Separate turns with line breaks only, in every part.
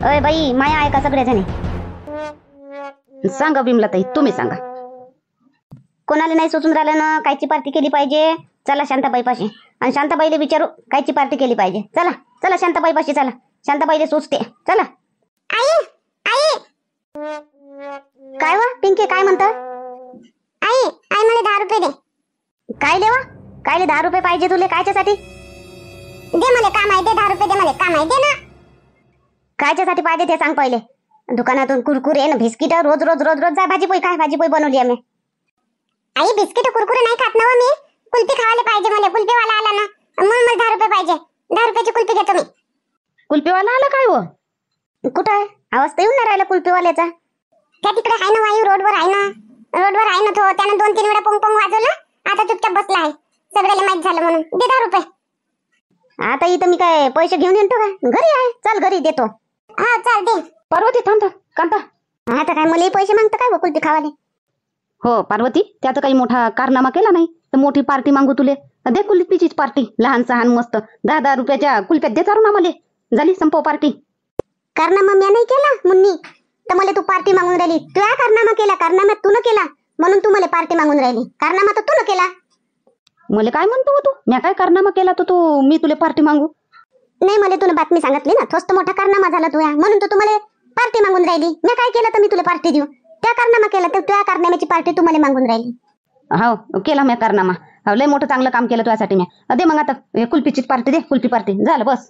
अय बाई, माया आहे का सगळ्या जणी? सांगा बिमलाताई, तुम्ही सांगा. कोणाला नाही सुचून राहिलं ना कायची पार्टी केली पाहिजे? चला शांताबाई पाशी, आणि शांताबाईला विचारू कायची पार्टी केली पाहिजे. चला चला शांताबाई पाशी, चला शांताबाईला सुचते. चला.
आई आई
काय वा पिंके, काय म्हणता?
आई आई मला 10 रुपये दे.
काय देवा? कायले 10 रुपये पाहिजे तुले? कायच्यासाठी?
दे मला, काम आहे. दे 10 रुपये दे मला, काम आहे. दे ना.
कायच्यासाठी पाहिजे ते सांग पहिले. दुकानातून कुरकुरे ना बिस्किट रोज रोज रोज रोज जा. भाजीपोळी काय भाजीपोळी बनवली आम्ही?
आई बिस्किट कुरकुरे नाही खात ना मी. कुल्फी खायला पाहिजे मला. कुल्फीवाला आला ना म्हणून मला 10 रुपये पाहिजे. 10 रुपयाची कुल्फी घेतो मी.
कुल्फीवाला आला काय हो? कुठं आहे? आवाज तर येऊन नाही राहिला कुल्फीवाल्याचा.
त्या तिकडे आहे ना वायू, रोडवर आहे ना. रोडवर आहे ना तो. त्यानं 2-3 वेळा पोंग पोंग वाजवलं. आता चुपचाप बसला आहे. सगळ्याला माहित झालं म्हणून. दे 10 रुपये.
आता इथं मी काय पैसे घेऊन येतो का? घरी आहे. चल घरी देतो.
हा चल दे.
पार्वती थांब थांब कांता.
आता काय मला पैसे मागतं काय कुल्फी खावाले?
हो पार्वती, त्याचा काही मोठा कारनामा केला नाही तर मोठी पार्टी मागू तुले. दे कुल्फीचीच पार्टी. लहान सहान मस्त 10-10 रुपयाच्या कुल्फ्यात दे चारून आम्हाला. झाली संपव पार्टी.
कारनामा मी नाही केला मुन्नी, तर मला तू पार्टी मागून राहिली. तू काय कारनामा केला? कारनामा तू न केला म्हणून तू मला पार्टी मागून राहिली. कारनामा तर तू न केला.
मला काय म्हणतो तू? मी काय कारनामा केला तर तू मी तुला पार्टी मागू?
नाही, मला तुला बातमी सांगितली ना. थोस्त मोठा कारनामा झाला तुया म्हणून तू मला पार्टी मागून राहिली. मी काय केलं तर मी तुला पार्टी देऊ? त्या कारनामा केला तर त्या कारनाम्याची पार्टी तू मला मागून राहिली.
हो केला मी कारनामा. लय मोठं चांगलं काम केलं तुझ्यासाठी मी. दे मग आता कुल्फीचीच पार्टी दे. कुल्फी पार्टी झालं बस.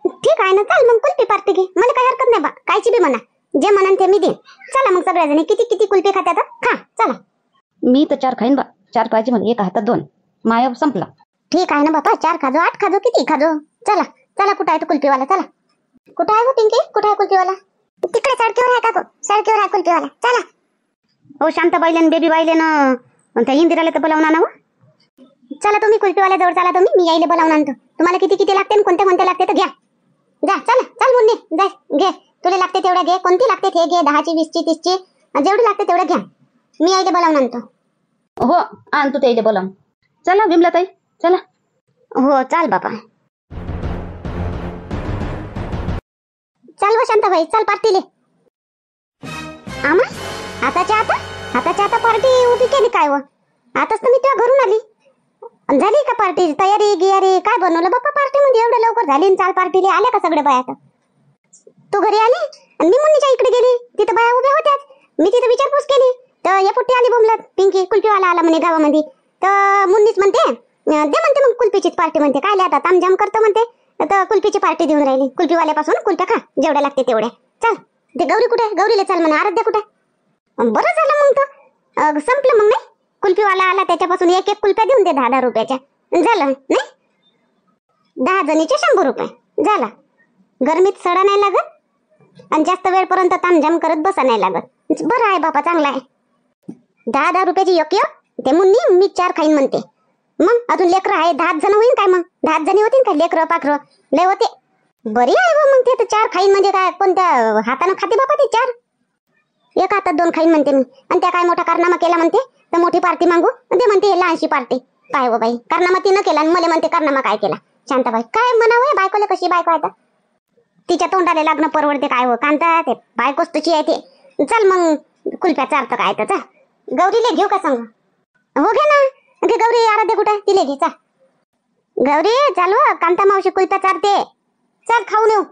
ठीक आहे ना, चल मग कुल्फी पार्टी घे. मला काही हरकत नाही बा. कायची बी म्हणा, जे म्हणन ते मी देईन. चला मग सगळ्याजणी किती किती कुल्फी खात्यात खा. चला.
मी तर 4 खाईन बा. 4 पाहिजे मला. एका हातात 2. माया संपला.
ठीक आहे ना बाबा. 4 खाजो, 8 खाजो, किती खाजो. चला चला. कुठं आहे तो कुल्फीवाला? चला. कुठं आहे हो पिंकी? कुठं आहे कुल्फीवाला? तिकडे सडकीवर आहे का तो? सडकीवर आहे कुल्फीवाला. चला.
हो शांताबाईले आणि बेबी बाईले ना त्या इंदिराला तर बोलावून आणा.
चला तुम्ही कुल्फीवाल्या जवळ चला. तुम्ही मी यायला बोलावून आणतो. तुम्हाला किती किती लागते कोणते कोणते लागते तर घ्या. जा चला. चल मुन्नी जा घे. तुला लागते तेवढ्या घे. कोणती लागते ते घे. 10ची 20ची 30ची जेवढी लागते तेवढ्या घ्या. मी यायला बोलावून आणतो.
हो आण तू त्याला बोलावून. चला विमलाताई चला.
हो चाल बाबा. चल व शांताबाई चल पार्टीले. आमा आताच्या आता पार्टी उभी केली काय व? आताच तर मी तुझ्या घरून आली. झाली का पार्टी तयारी गियारी? काय बनवलं बाप्पा पार्टी मध्ये एवढं लवकर झाली? चाल पार्टीले आल्या का सगळे बाया? तू घरी आली आणि मी मुन्नीच्या इकडे गेली. तिथं बाया उभ्या होत्याच. मी तिथं विचारपूस केली तर या पुट्टी आली बोंबलत. पिंकी कुल्फीवाला आला म्हणे गावामध्ये. तर मुन्नीच म्हणते दे म्हणते मग कुल्फीचीच पार्टी म्हणते. काय आता तामझाम करतो म्हणते. तर कुल्फीची पार्टी देऊन राहिली. कुल्फीवाल्यापासून कुल्फ्या खा जेवढ्या लागते तेवढ्या. चल. ते गौरी कुठे? गौरीला चल म्हणा. आराध्या कुठे? बरं झालं मग तर संपलं मग. नाही कुल्फीवाला आला त्याच्यापासून एक एक कुल्फ्या देऊन दे 10-10 रुपयाच्या. झालं नाही? 10 जणीचे 100 रुपये. झाला. गरमीत सडा नाही लागत आणि जास्त वेळपर्यंत तामझाम करत बसा नाही लागत. बरं आहे बापा, चांगला आहे. 10-10 रुपयाची एक ते मुन्नी मी 4 खाईन म्हणते. मग अजून लेकरं आहे. 10 जण होईन काय? मग 10 जणी होतील काय? लेकरं पाखरं लय होते. बरी आहे बा. मग ते 4 खाईन म्हणजे काय? कोणत्या हातानं खाते बापा ते 4? एक हातात 2 खाईन म्हणते मी. आणि त्या काय मोठा कारनामा केला म्हणते तर मोठी पार्टी मागू ते म्हणते लहानशी पार्टी. काय हो बाई, कारनामा तिनं केला आणि मला म्हणते कारनामा काय केला? शांताबाई काय म्हणावं बायकोला? कशी बायको आहे? तिच्या तोंडाला लागणं परवडते काय हो कांता? ते बायकोच तुझी आहे ते. चल मग कुल्फ्या चारतं काय तर. गौरीला घेऊ का सांग? हो घे ना. घे गौरी. आराध्या कुठे? तिला घे. चा गौरी चालू. कांता मावशी कुल्फ्या चारते. चल खाऊन येऊ.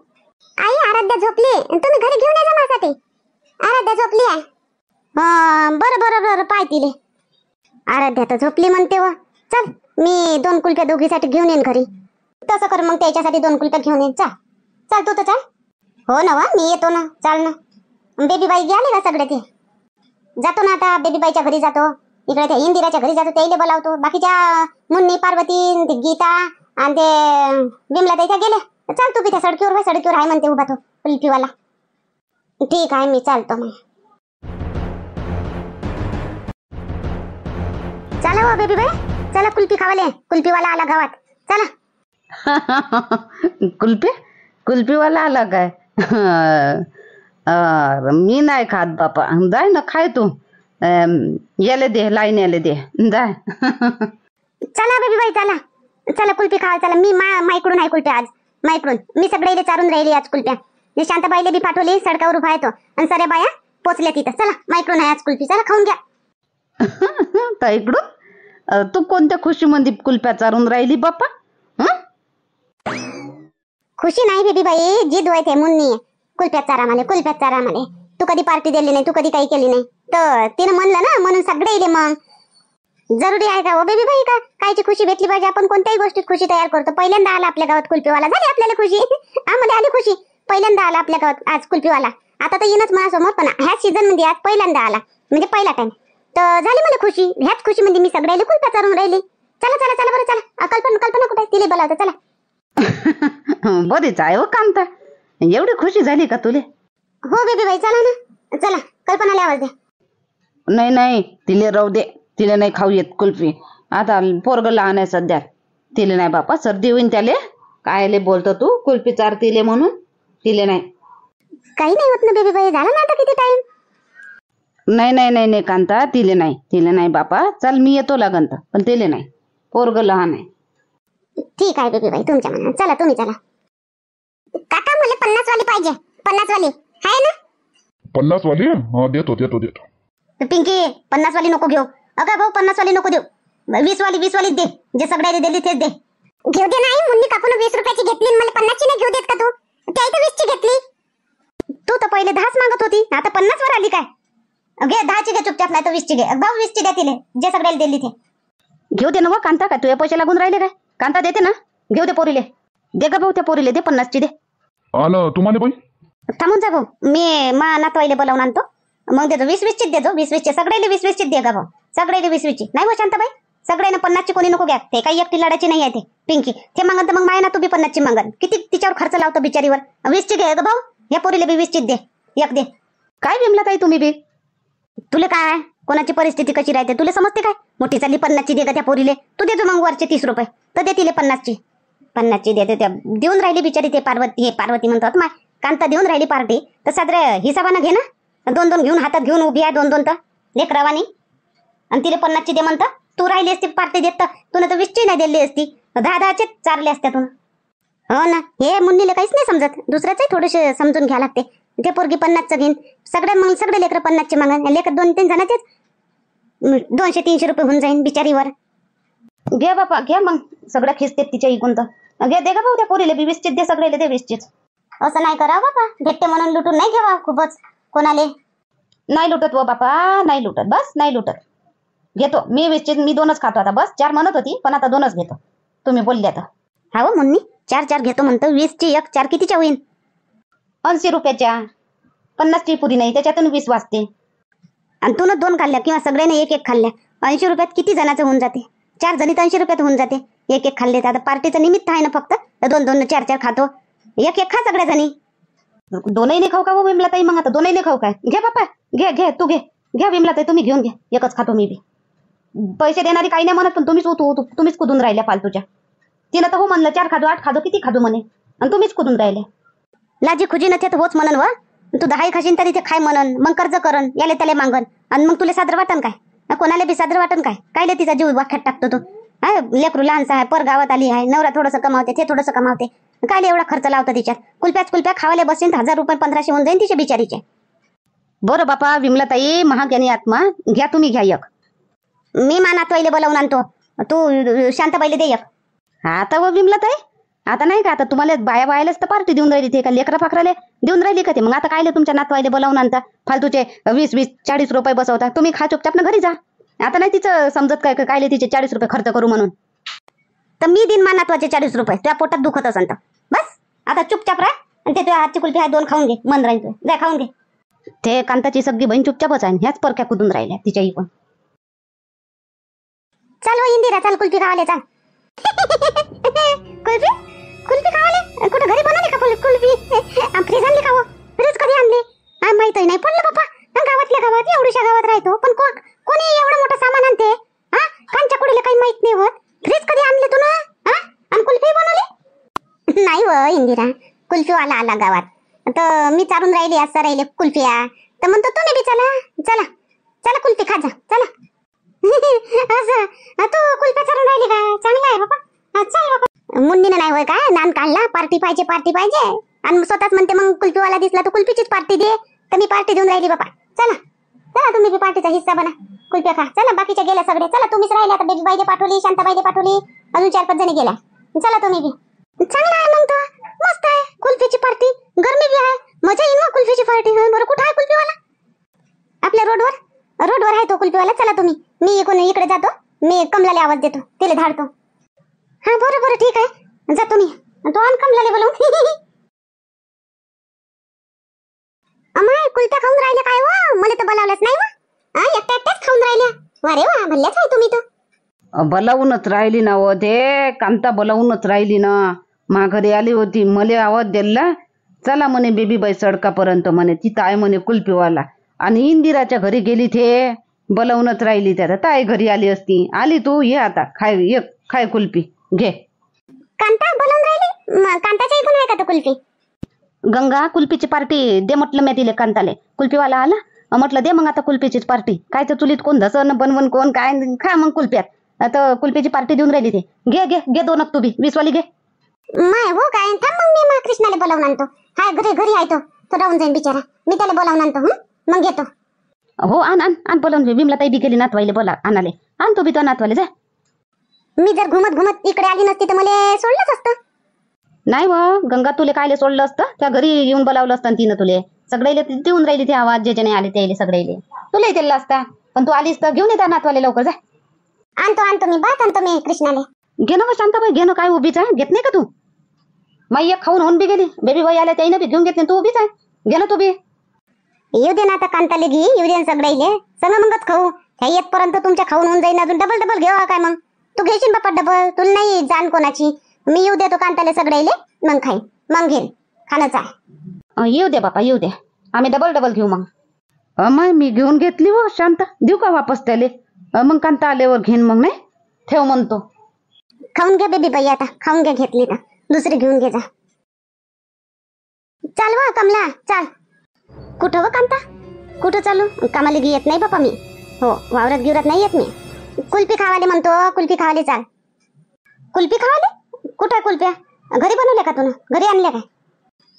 आई आराध्या झोपली. तुम्ही घरी घेऊन या माझ्यासाठी. आराध्या झोपली आहे. बरं बरं बरं पाय तिले. आराध्या तर झोपली म्हणते व. चल मी 2 कुल्फ्या दोघीसाठी घेऊन येईन घरी. तसं कर मग त्याच्यासाठी 2 कुल्फ्या घेऊन येईन. चल तू तर चल. हो ना वा मी येतो ना. चाल ना. बेबी बाई गेले का सगळे? ते जातो ना आता. बेबी बाईच्या घरी जातो. इकडे त्या इंदिराच्या घरी जातो. त्याला बोलावतो. बाकीच्या मुन्नी पार्वती गीता आणि ते बिमला त्या गेले. चल तू बी त्या सडकीवर. सडकीवर आहे म्हणते उभा तो कुल्फीवाला. ठीक आहे मी चालतो मग. चला हो बेबी बाई चला कुल्फी खावाले. कुल्फीवाला आला गावात. चला.
कुल्फीवाला आला काय? मी नाही खात बापा. जाय ना खाय तू. याले दे लाईन याले दे जाय.
चला बेबी बाई चला. चला कुल्फी खावा. चला. मी माईकडून आहे कुल्फ्या आज. माईकडून मी सगळे चारून राहिली आज कुल्फ्या. मी शांताबाईला बी पाठवली, सडकावर उभा आहे तो. आणि साऱ्या बाया पोचल्या तिथं. चला मायक्रो नाही आज कुल्फी, चला खाऊन घ्या.
तर इकडून तू कोणत्या खुशीमध्ये कुल्फ्या चारून राहिली बाप्पा?
खुशी नाही बेबी बाई, जिद होय ते मुन्नी. कुल्फ्यात चारा माले, कुल्फ्यात चारा माले. तू कधी पार्टी दिली नाही, तू कधी काही केली नाही, तर तिनं म्हणलं ना, म्हणून सगळे इले. मग जरुरी आहे का हो बेबी बाई? का कायची खुशी भेटली पाहिजे? आपण कोणत्याही गोष्टीत खुशी तयार करतो. पहिल्यांदा आला आपल्या गावात कुल्फीवाला, झाली आपल्याला खुशी. आम्हाला आली खुशी, पहिल्यांदा आला आपल्या गावात आज कुल्फीवाला. आता तर येणच माझ्यासमोर, पण ह्याच सीझन मध्ये आज पहिल्यांदा आला, म्हणजे पहिला टाइम. तर झाली मला खुशी. ह्याच खुशी मध्ये मी सगळ्याला कुल्फ्या चारून राहिली. चला चला चला बरं, चला. कल्पना कुठे? तिला बोलावतं, चला.
बरीच आहे हो कांता, एवढी खुशी झाली का तुले?
हो बेबी बाई, चला ना, चला. कल्पनाला आवाज दे.
नाही नाही, तिले राहू दे, तिले नाही खाऊ येत कुल्फी. आता पोरग लहान आहे सध्या, तिले नाही बापा, सर्दी होईन त्याले. कायले बोलतो तू कुल्फी चारतीले म्हणून? तिले नाही.
काही नाही होत ना बेबी बाई, झाला ना आता किती टाइम.
नाही नाही नाही नाही कांता, तिले नाही बापा. चल मी येतो लागन तर, पण तिले नाही, पोरग लहान आहे.
ठीक आहे बेबी बाई, तुमच्या मनात. चला तुम्ही चला. काका मला 50 वाली पाहिजे. 50 वाली आहे ना?
50 वाली? हा, देतो.
पिंकी 50 वाली नको घेऊ. अगं भाऊ 50 वाली नको देऊ, 20 वाली दे. जे सगळ्याला दिली तेच दे.
घेऊ दे. नाही मुन्नी काकून 20 रुपयाची घेतली आणि मला 50 ची नाही घेऊ देत का तू? त्या इथे 20 ची घेतली.
तू तर पहिले 10च मागत होती, आता 50 वर आली काय? घे 10 ची घे चुपचाप, नाही तर 20 ची घे. भाऊ 20 ची द्या तिले, जे सगळ्याला दिली ते.
घेऊ दे ना व कांता, काय तुझे पैसे लागून राहिले काय? कांता देते ना, घेऊ दे पोरीले. दे ग भाऊ, त्या पोरीले दे 50 ची दे.
आलं तुम्हाला बाई?
थांबून जा भाऊ, मी मा नातवाईले बोलावून आणतो, मग देतो. 20 ची देतो. 20 ची सगळ्याला 20 ची दे गा भाऊ, सगळ्याला 20 ची. नाही हो शांताबाई, सगळ्यांना 50 ची कोणी नको घ्या. ते काही एकटी लढायची नाही आहे ते. पिंकी ते मागन तर मग माय ना तू बी 50 ची मागन. किती तिच्यावर खर्च लावतो बिचारीवर. 20 ची घे ग भाऊ, या पोरीला बी 20 ची दे. एक दे.
काय बिमला ताई तुम्ही बी?
तुला काय, कोणाची परिस्थिती कशी राहते तुला समजते काय? मोठी चालली 50 ची दे का त्या पोरीले? तू देतो मग वरचे 30 रुपये, तर दे तिले 50 ची. 50 ची देते. त्या देऊन राहिली बिचारी. ते पार्वती म्हणतात माय कांता देऊन राहिली पार्टी, तर साजरे हिसाबानं घे ना. 2-2 घेऊन हातात घेऊन उभी आहे 2-2 तर लेकरावानी, आणि तिला 50 ची दे म्हणतं. तू राहिली असती पार्टी देत तर तुला तर 20 ची नाही दिली असती, 10-10 चे चारले असत्या तुला. हो ना, हे मुन्नीला काहीच नाही समजत. दुसऱ्याच थोडेसे समजून घ्या लागते. ते पोरगी 50 चं घेईन, सगळे लेकर 50 चे मागा. लेकर 2-3 जणांचेच 200-300 रुपये होऊन जाईन बिचारीवर.
घे बापा घे, मग सगळ्या खिचतेत तिच्या इकून तर घे. दे गा भाऊ, त्या पोरीले बी 20 ची दे, सगळेले दे 20 चीच.
असं नाही करा बाबा, भेटते म्हणून लुटून नाही घेवा खूपच कोणाले.
नाही लुटत व बापा, नाही लुटत, बस नाही लुटत. घेतो मी 20 ची, मी 2च खातो आता, बस 4 म्हणत होती पण आता 2च घेतो, तुम्ही बोलले आता.
हा हो मुन्नी, 4 घेतो म्हणतो. 20 ची 1 4 कितीच्या होईन?
80 रुपयाच्या. 50 ची पुरी नाही, त्याच्यातून 20 वाजते.
आणि तू 2 खाल्ल्या किंवा सगळ्यांनी 1-1 खाल्ल्या, 80 रुपयात किती जणांचं होऊन जाते? 4 जणी 80 रुपयात होऊन जाते. 1-1 खाल्ले तर आता पार्टीचं निमित्त आहे ना फक्त. 2-2 4-4 खातो. 1-1 खा सगळ्या जणी.
2ही नाही खाऊ का हो विमला ताई? मग आता 2ही नाही खाऊ काय? घे बापा घे, तू घ्या विमला ताई, तुम्ही घेऊन घ्या. 1च खातो मी बी. पैसे देणारी काही नाही म्हणत, पण तुम्हीच कुदून राहिल्या फालतूच्या. तिनं तर हो म्हणलं 4 खादो 8 खादो किती खादो म्हणे, आणि तुम्हीच कुदून राहिले.
लाजी खुजी नथे तर होच म्हणन व. तू 10 खाशीन तरी ते खाय म्हणन, मग कर्ज करन, याले त्याले मागन, आणि मग तुला सादर वाटन काय? कोणाला बी सादर वाटन काय? कायले तिचा जीव वाख्यात टाकतो तो? लेकरू लहानसा आहे, पर गावात आली आहे, नवरा थोडंसं कमावते, ते थोडंसं कमावते, कायले एवढा खर्च लावतो तिच्यात? कुल्प्या खावाले बसेन 1000 रुपये 1500 होऊन जाईन तिचे बिचारीचे.
बरं बापा विमला ताई, महाज्ञानी आत्मा, घ्या तुम्ही घ्या 1.
मी नातवाईले बोलावून आणतो, तू शांताबाईले दे 1.
आता व विमला ताई, आता नाही का, आता तुम्हाला बायालाच तर पार्टी देऊन राहिली, ते का लेकरा फाकराले देऊन राहिली का ते? मग आता कायले तुमच्या नातवाईले बोलावून आणता? फालतूचे 20-20 40 रुपये बसवता. तुम्ही खा चुपचाप ना घरी जा. आता नाही तिचं समजत काय कायले तिचे 40 रुपये खर्च करू म्हणून.
तर मी दिन नातवाचे 40 रुपये तुझ्या पोटात दुखत असन तर बस. आता चुपचाप राह, आणि ते तुझ्या हातची कुल्फी आहे 2 खाऊन घे, मन राहील तुझं. जा खाऊन घे.
ते कांताची सगळी बहीण चुपचापच आहे, ह्याच परक्या कुदून राहिल्या तिच्या इकून.
चल हो इंदिरा, चल कुल्फी खावाले, चल. कुल्फी खावाले कुठं घरी बनवली का कुल्फी? फ्रीज आणली का हो? फ्रीज कधी आणली? माहितही नाही पडलं बापा. गावातल्या गावात एवढ्याशा गावात राहतो, पण कोणी एवढं मोठं सामान आणते? कांच्या कुडीला काही माहित नाही होत. फ्रीज कधी आणली तू ना? आणि कुल्फी बनवली? नाही हो इंदिरा, कुल्फीवाला आला गावात, तर मी चारून राहिली, असं राहिले कुल्फिया, तर म्हणतो तुम्ही बी चला कुल्फी खा जा, चला. असं तू कुल्फ्या चारून राहिली का? चांगलं आहे बाबा. चल बाबा. मुन्नीनं नाही होय काय नान काढला, पार्टी पाहिजे. आणि स्वतःच म्हणते मग कुल्फीवाला दिसला तर कुल्फीचीच पार्टी दे. तर मी पार्टी देऊन राहिली बापा. चला चला तुम्ही बी पार्टीचा हिस्सा बना. कुल्फ्या खा. चला बाकीच्या गेल्या सगळे. चला तुम्हीच राहिल्या. आता बेबी बाईले पाठवली, शांताबाईले पाठवली, अजून 4-5 जणी गेल्या. चला तुम्ही बी. चांगला आहे मग तर. मस्त आहे कुल्फीची पार्टी. गरमी बी आहे. मजा येईल मग कुल्फीची पार्टी. बरं कुठं आहे कुल्फीवाला? आपल्या रोडवर आहे तो कुल्फीवाला. चला तुम्ही. मी इकडे जातो. मी कमलाला आवाज देतो. तिला धाडतो. हा बरं ठीक आहे. जा तुम्ही. तो आण कमलाला बोलवून. अमाय कुल्फ्या खाऊन राहिल्या काय वा? मला तर बोलावलंच नाही वा. एकट्याच खाऊन राहिल्या. अरे वा भल्ल्याच आहे तुम्ही तर.
बोलावूनच राहिली ना व ते कांता बोलावूनच राहिली ना. माघारी आली होती. मला आवाज दिला. चला म्हणे बेबी बाई सडकापर्यंत म्हणे. तिथं आहे म्हणे कुल्फीवाला. आणि इंदिराच्या घरी गेली ते बोलावूनच राहिली. त्यात ताई घरी आली असती. आली तू ये आता खाय कुल्फी घे.
कांता बोलावून राहिली. कांताच्या इकडून आहे का तो कुल्फी?
गंगा कुल्फीची पार्टी दे म्हटलं मी तिले. कांताले कुल्फीवाला आला म्हटलं दे मग आता कुल्फीचीच पार्टी. काय तर चुलीत कोण धसन बनवून कोण काय खा मग कुल्फ्यात. आता कुल्फीची पार्टी देऊन राहिली ते. घे 2 तू बी 20 वाली घे.
माय हो काय. थांब मग मी कृष्णाला बोलावून आणतो. हाय घरी आहे तो राहून जाईन बिचारा. मी त्याला बोलावून आणतो. मग घेतो.
हो आण बोलावून घे. विमला ताई बी गेली नातवाईले बोला आणाले. आण तू बी तो नातवाले जा.
मी जर घुमत इकडे आली नसती तर मला सोडलंच असतं.
नाही व गंगा तुले कायले सोडलं असतं. त्या घरी येऊन बोलावलं असतं तिनं तुले. सगळेले देऊन राहिली ती आवाज. जे जणे आले त्याले सगळेले तुला दिला असता. पण तू आलीस तर घेऊन येता नातवाले लवकर जा.
आणतो मी भात आणतो मी कृष्णाले.
घे ना शांताबाई घे ना. काय उभीच आहे? घेत नाही का तू? माई एक खाऊन होऊन बी गेली. बेबी बाई आल्या त्याईनं बी घेऊन घेतली. तू उभीच आहे. घे ना तू बी.
येऊ दे ना आता कांताले घे. येऊ दे सगळेले संग मगच खाऊ. ह्या येतपर्यंत तुमच्या खाऊन होऊन जाईन. अजून डबल घेवा काय मग? तू घेशील बापा डबल. तुला नाही जाण कोणाची. मी येऊ देतो कांताले सगळेले. मग खाईन. मग घेईन. खाणंच आहे.
येऊ दे बापा येऊ दे. आम्ही डबल घेऊ मग. माय मी घेऊन घेतली हो शांता. देऊ का वापस त्याले? मग कांता आल्यावर घेईन मग. नाही ठेव म्हणतो.
खाऊन घे बेबी बाई. आता खाऊन घे. घेतली ना दुसरी घेऊन घे जा. चाल वा कमला चाल. कुठं व कांता? कुठं चालू? कामाला येत नाही बापा मी. हो वावरात गिवरात नाही येत मी. कुल्फी खावाले म्हणतो. कुल्फी खावाले चाल. कुल्फी खावाले? कुठं आहे कुल्फ्या? घरी बनवल्या का तुला? घरी आणल्या काय?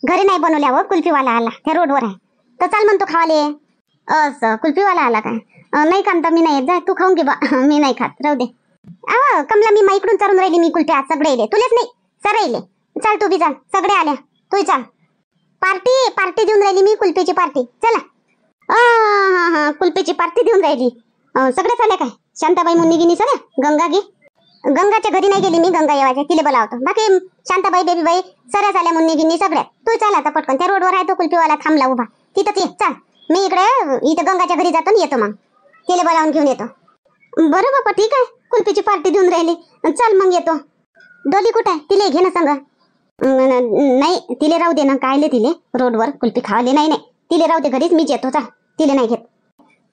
घरी नाही बनवल्या व. कुल्फीवाला आला त्या रोडवर आहे तर चाल म्हणतो खावाले. असं कुल्फीवाला आला काय? नाही कांता मी नाही येत. जा तू खाऊन घे बा. मी नाही खात. राहू दे. कमला मी माईकडून चालून राहिली. मी कुल्फ्या सगळे येले. तुलेच नाही सगळे. चाल तू बी चाल. सगळे आल्या. तू चाल. पार्टी देऊन राहिली मी. कुल्फीची पार्टी. चला. हा कुल्फीची पार्टी देऊन राहिली. सगळे चालले काय? शांताबाई मुन्नी गिनी सगळ्या. गंगा गी. गंगाच्या घरी नाही गेली मी. गंगा येवायच्या तिला बोलावतो. बाकी शांताबाई बेबी बाई सऱ्या झाल्या. मुन्नी गिनी सगळ्या. तू चाल आता पटकन. त्या रोडवर आहे तो कुल्फीवाला थांबला उभा. तिथंच ये. चाल. मी इथं गंगाच्या घरी जातो आणि येतो मग. तिला बोलावून घेऊन येतो. बरं बापा ठीक आहे. कुल्फीची पार्टी देऊन राहिली. चल मग येतो. डोली कुठं आहे? तिला घे ना सांगा. नाही तिले राहू दे ना. कायले तिले रोडवर कुल्फी खावाले? नाही तिले राहू दे घरीच. मीच येतो. चाल. तिले नाही घेत.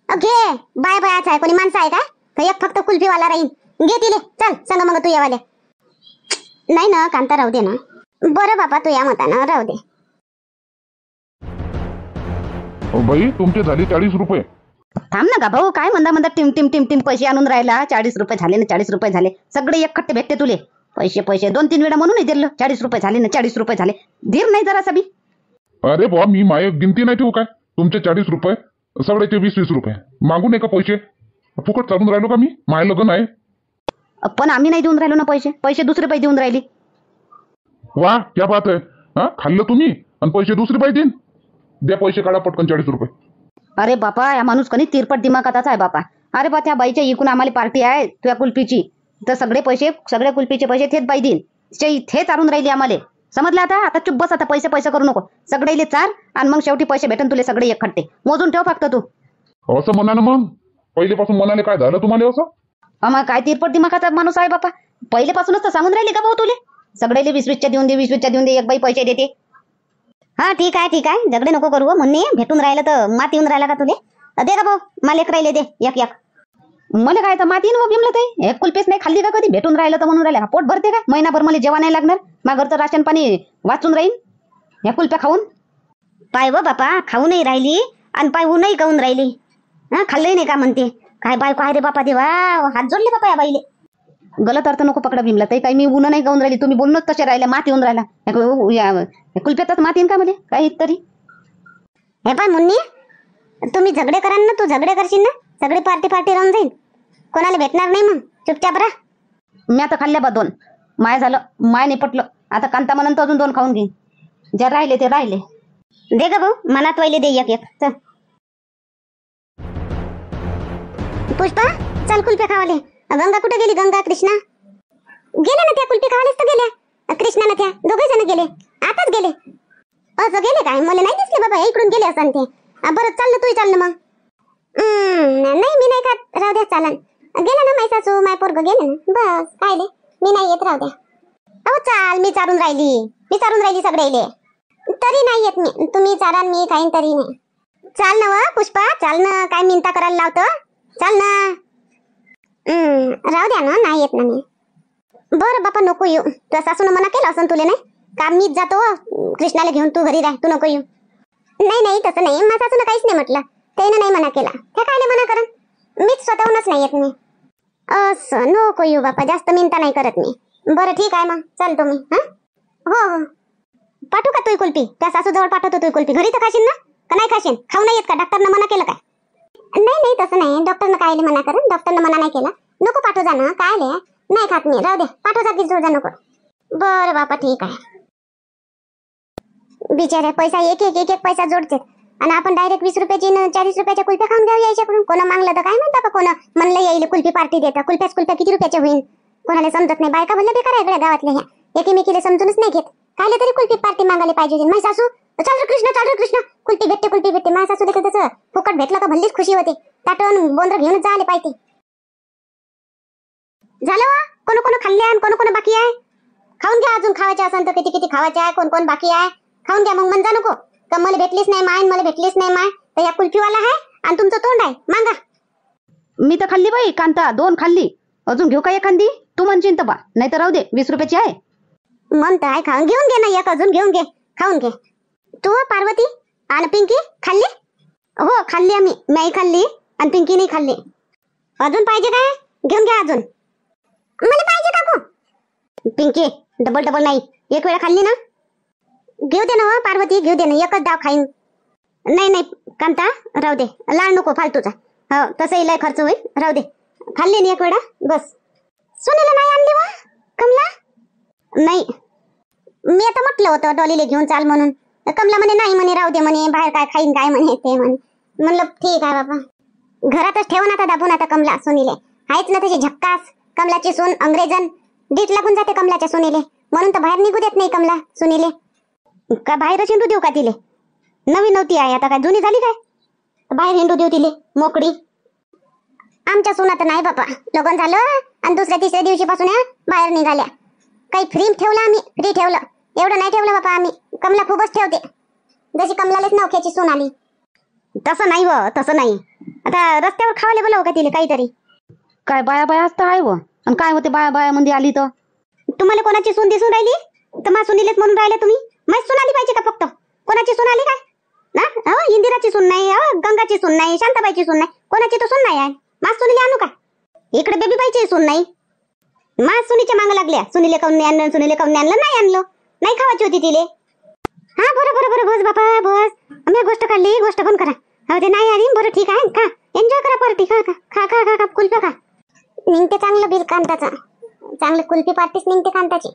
घे. बायच आहे. कोणी माणसं आहे का? एक फक्त कुल्फीवाला राहील. घे तिले. चल सांगा मग तू यावाले. नाही ना कांता राहू दे ना. बरं बापा तू या मताना राहू दे.
बाई तुमचे झाले 40 रुपये.
थांब ना का भाऊ. काय म्हणता टिम पैसे आणून राहिला. 40 रुपये झाले ना. 40 रुपये झाले. सगळे एक खट्टे भेटते तुले. पैसे 2-3 वेळा म्हणून नाही दिलं. 40 रुपये झाले ना. 40 रुपये झाले. धीर नाही जरा सभी.
अरे बुवा मी माय गिनती नाही ठेवू काय? तुमचे 40 रुपये सगळ्याचे 20-20 रुपये मागू नये का पैसे? फुकट चालून राहिलो का मी? माय लग्न आहे.
पण आम्ही नाही देऊन राहिलो ना पैसे दुसरे बाई देऊन राहिली.
वा क्या बात आहे. खाल्लं तुम्ही आणि पैसे दुसरे बाई देईन. द्या पैसे काढा पटकन 40 रुपये.
अरे बापा या माणूस कधी तिरपट दिमागाचाच आहे बापा. अरे बा त्या बाईच्या इकून आम्हाला पार्टी आहे तुझ्या कुल्फीची. तर सगळे कुल्फीचे पैसे थेट बाई देईन. ते चारून राहिली आम्हाला. समजलं आता चुप बस. आता पैसे करू नको. सगळे चार आणि मग शेवटी पैसे भेटन तुले सगळे एक खट्टे. मोजून ठेव फक्त तू.
असं म्हणा ना मग. पहिलेपासून म्हणाले काय झालं तुम्हाला असं?
आम्हा काय तिरपट दिमागाचा माणूस आहे बापा. पहिलेपासूनच तर सांगून राहिली का भाऊ तुले? सगळे 20-20च्या देऊन दे. 20-20च्या देऊन दे. एक बाई पैसे देते.
हा ठीक आहे. झगडे नको करू. म्हणणे भेटून राहिलं तर मात येऊन राहिला का तुले? दे का भाऊ. मला एक राहिले दे. एक.
मला काय तर माती न बिमलं ते. एक कुल्फीच नाही खाल्ली का कधी? भेटून राहिलं तर म्हणून राहिलं. पोट भरते का? महिनाभर मला जेवण नाही लागणार. माझ्या घरचं राशन पाणी वाचून राहील या कुल्फ्या खाऊन.
पाय व बापा खाऊ नाही राहिली आणि पाय ऊनही खाऊन राहिली. खाल्लंही नाही का म्हणते. काय बायको आहे रे बापा देवा. हात जोडले बापा या बाईले.
गलत अर्थ नको पकडा विमला ताई. काही मी ऊन नाही गाऊन राहिली, तुम्ही बोलणंच तसे राहिले, मात येऊन राहिला या कुल्फ्यातच मात येईन का मध्ये काही तरी.
हे पाय मुन्नी, तुम्ही झगडे कराल ना, तू झगडे करशील ना, सगळी पार्टी राहून जाईल, कोणाला भेटणार नाही. मग चुपचाप राहा.
मी आता खाल्ल्या बा 2. माय झालं, माय नाही पटलं. आता कांता म्हणून तर अजून 2 खाऊन घेईन. जे राहिले ते राहिले.
दे ग भाऊ, मनात वाहिले दे एक एक. चल
पुष्पा, चल कुल्फे खावाले. गंगा कुठे गेली? गंगा कृष्णा गेले ना, त्या कुल्फी खावालेच तर गेल्या. कृष्णा ना त्या दोघे जण गेले, आताच गेले. असं गेले काय? मला नाही दिसले बाबा, इकडून गेले असं ते. बरं चाल ना, तू चाल ना मग. नाही मी नाही खात, राहू द्या, चालन. गेला ना माय सासू, माय पोरग गेले ना, बस काय ले, मी नाही येत, राहू द्या. अहो चाल, मी चारून राहिली सगळे. तरी नाही येत मी, तुम्ही चारा मी खाईन तरी नाही. चाल ना व पुष्पा, चाल ना, काय मिनता करायला लावतो, चाल ना. राहू द्या ना, नाही येत ना मी. बरं बापा नको येऊ, तुझ्या सासून मना केलं असं तुले नाही का? मीच जातो कृष्णाला घेऊन, तू घरी राह, तू नको येऊ. नाही तसं नाही, माझ्या सासून काहीच नाही म्हटलं, त्यानं नाही मना केला. त्या कायले मना करन, मीच स्वतःहूनच नाही येत मी. असं नको येऊ बापा, जास्त मिनता नाही करत मी. बरं ठीक आहे मग, चल तुम्ही. हो पाठवू का तू कुल्फी? त्या सासूजवळ पाठवतो तू कुल्फी. घरी तर खाशील ना, का नाही खाशील? खाऊ नाही येत का? डॉक्टरनं मना केलं काय? नाही तसं नाही, डॉक्टरनं कायले मना करन, डॉक्टरनं मना नाही केला. नको पाठवू जा ना, कायले नाही खात मी, राहू दे, पाठवू जा, गिजू जा नको. बरं बापा ठीक आहे. बिचारे पैसा एक पैसा जोडते, आणि आपण डायरेक्ट 20 रुपयाची 40 रुपयाच्या कुल्फ्या खाऊन घ्यावं याच्याकडून. कोणा मागलं तर काय म्हणता, कोण म्हणलं येईल कुल्फी पार्टी देता. कुल्फ्या किती रुपयाच्या होईल कोणाला समजत नाही. बायका भरल्या बेकार आहे इकडे गावातल्या, ह्या एकीमेकीला समजूनच नाही घेत. कायले तरी कुल्फी पार्टी मागायला पाहिजे. माझी सासू चाल रे कृष्ण, कुल्फी भेटते. माझ्या सासू देखत तसं फुकट भेटलं का भल्लीच खुशी होते. ताटून बोंद्र घेऊनच जायला पाहिजे. झालं वा, कोण खाल्ले आणि कोण बाकी आहे. खाऊन घ्या, अजून खावायचे असेल तर किती खावायचे आहे, कोण बाकी आहे, खाऊन घ्या. मग म्हणजा नको का मला भेटलीच नाही माय, मला भेटलीच नाही माय. तर या कुल्फीवाला आहे आणि तुमचं तोंड आहे, मागा.
मी तर खाल्ली बाई कांता, 2 खाल्ली. अजून घेऊ का एखादी? तू म्हणशील तर बा, नाही तर राहू दे, 20 रुपयाची आहे.
म्हणत आहे खाऊन घेऊन घे ना, एक अजून घेऊन घे, खाऊन घे. तू पार्वती आणि पिंकी खाल्ली?
हो खाल्ली आम्ही, मी खाल्ली आणि पिंकी नाही खाल्ली.
अजून पाहिजे काय? घेऊन घ्या अजून. मला पाहिजे काकू.
पिंकी डबल नाही, एक वेळा खाल्ली ना.
घेऊ दे ना हो पार्वती, घेऊ दे ना, एकच डाव खाईन.
नाही कांता, राहू दे, लाड नको फालतूचा. हो तसंही लय खर्च होईल, राहू दे. खाल्ली ना एक वेळा बस.
सोनीला नाही आणली वा कमला?
नाही,
मी आता म्हटलं होतं डॉलीला घेऊन चाल म्हणून. कमला म्हणे नाही, म्हणे राहू दे, म्हणे बाहेर काय खाईन काय म्हणे ते म्हणे. म्हणलं ठीक आहे बाबा, घरातच ठेव ना आता दाबून. आता कमला सोनीले आहेच ना तशी झक्कास. कमलाची सून अंग्रेजन डीट लागून जाते कमलाच्या सोनीले, म्हणून तर बाहेर निघू देत नाही कमला सोनीले.
का बाहेर हिंडू देऊ का तिले? नवीन नव्हती आहे आता, काय जुनी झाली काय? बाहेर हिंडू देऊ तिले मोकळी.
आमच्या सुना तर नाही बापा, लग्न झालं आणि दुसऱ्या तिसऱ्या दिवशीपासून बाहेर निघाल्या. काही फ्री ठेवलं आम्ही, फ्री ठेवलं एवढं नाही ठेवलं बापा आम्ही. कमला खूपच ठेवते, जशी कमलालेच नवख्याची सून आली.
तसं नाही व, तसं नाही. आता रस्त्यावर खावाले बोलाव का तिले काहीतरी?
काय बाया असतं आहे व, आणि काय होते बाया मध्ये आली तर?
तुम्हाला कोणाची सून दिसून राहिली तर मा सुनीलेच म्हणून राहिले तुम्ही. माझी सून आली पाहिजे का फक्त? कोणाची सून आली काय ना? इंदिराची सून नाही, गंगाची सून नाही, शांताबाईची सून नाही, कोणाची तर सून नाही आहे. माझ सुनीले आणू का? इकडे बेबीबाईची सून नाही. माझ सुनीच्या मागं लागल्या, सुनीले काऊन नाही आणलं, सुनीले काऊन नाही आणलं. नाही आणलं, नाही खावायची होती तिले.
हा बरं बस बापा बस, आम्ही गोष्ट काढली, गोष्ट पण करा. ते नाही आली, बरं ठीक आहे, खा एन्जॉय करा पार्टी. खा कुल्फ्या खा. निघते चांगलं बिल कांताचं, चांगलं कुल्फी पार्टीच निघते कांताची.